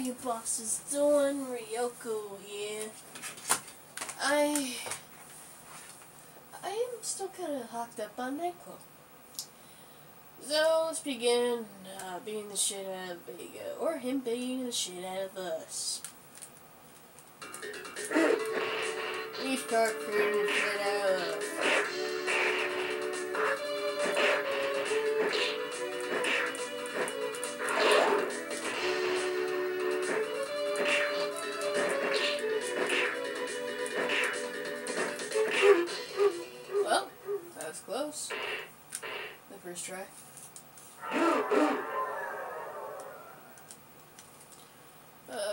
you bosses doing? Ryoko here. I am still kind of hooked up on NyQuil. So let's begin beating the shit out of Vega, or him beating the shit out of us. We start beating the shit out of us. Well, that was close. The first try.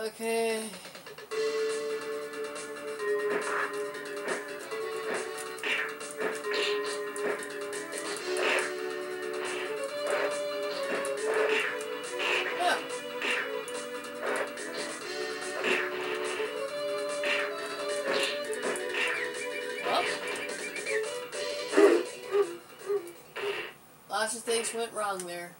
Okay. Lots of things went wrong there.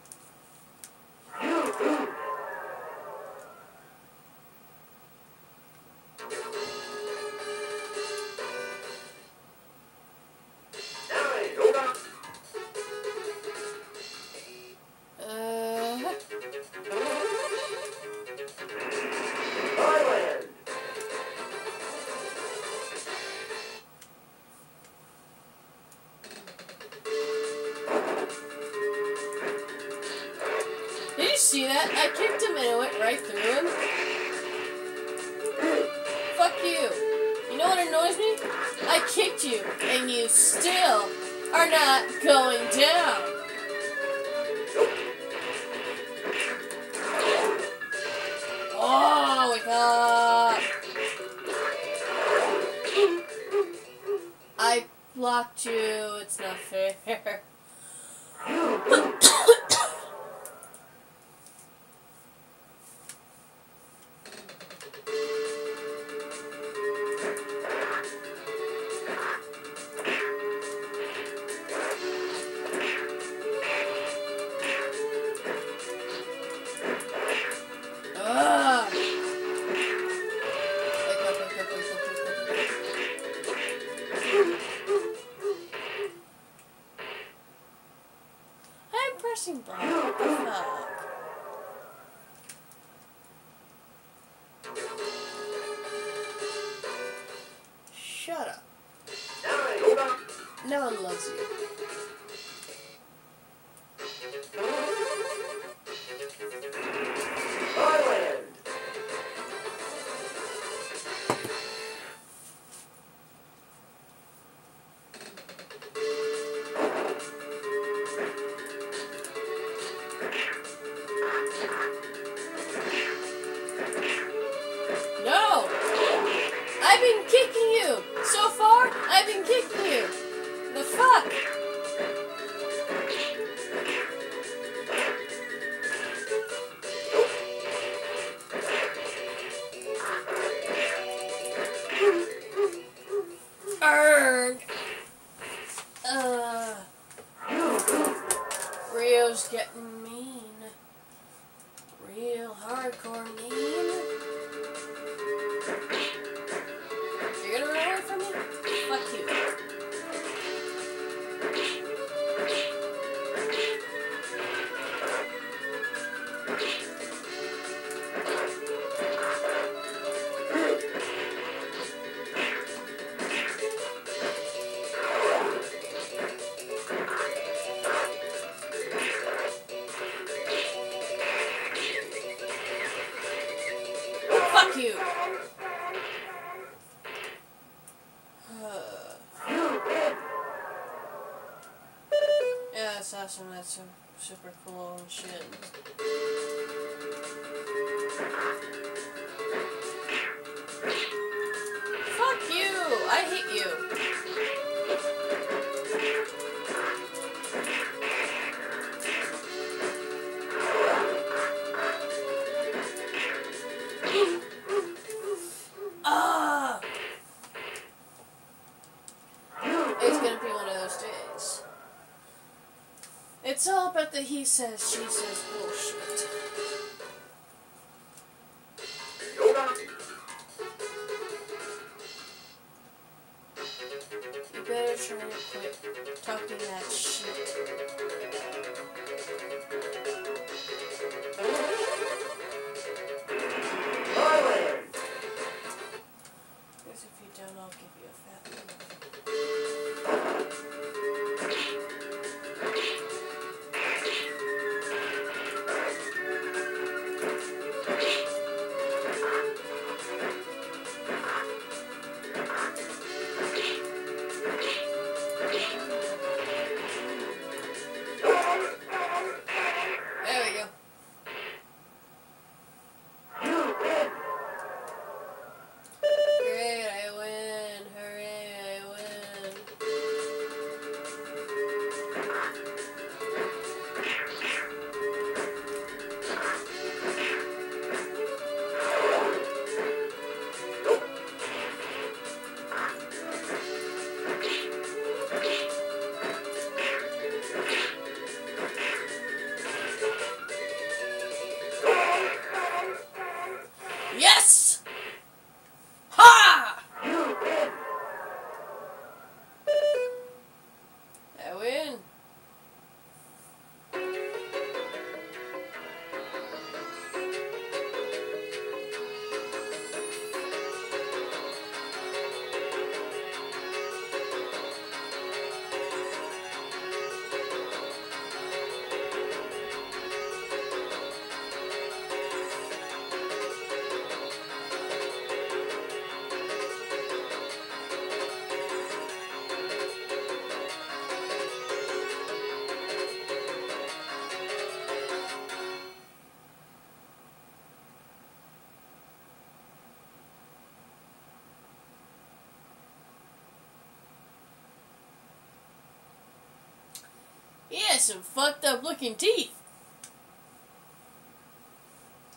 Did you see that? I kicked him and it went right through him. Fuck you. You know what annoys me? I kicked you and you still are not going down. Oh, wake up. I blocked you. It's not fair. I'm pressing button. What the fuck? Shut up. No one loves you. No! I've been kicking you! So far, I've been kicking you! The fuck? Arrgh! Rio's getting mean. Real hardcore mean. You're gonna run away from me? Fuck you. Fuck you! Yeah, that's awesome. That's so super cool and shit. Fuck you! I hate you! It's gonna be one of those days. It's all about the he says, she says bullshit. Yes! Ha! I win. He has some fucked up looking teeth.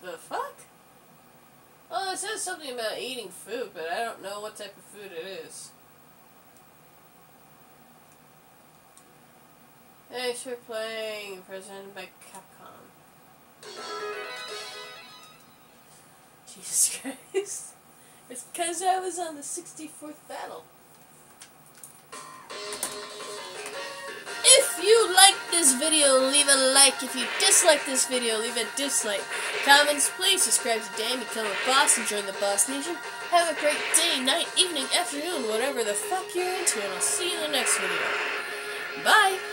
The fuck? Oh, it says something about eating food, but I don't know what type of food it is. Thanks for playing, presented by Capcom. Jesus Christ. It's because I was on the 64th battle. If you like this video, leave a like. If you dislike this video, leave a dislike. Comments, please. Subscribe to Dan, become a boss, and join the Boss Nation. Have a great day, night, evening, afternoon, whatever the fuck you're into, and I'll see you in the next video. Bye!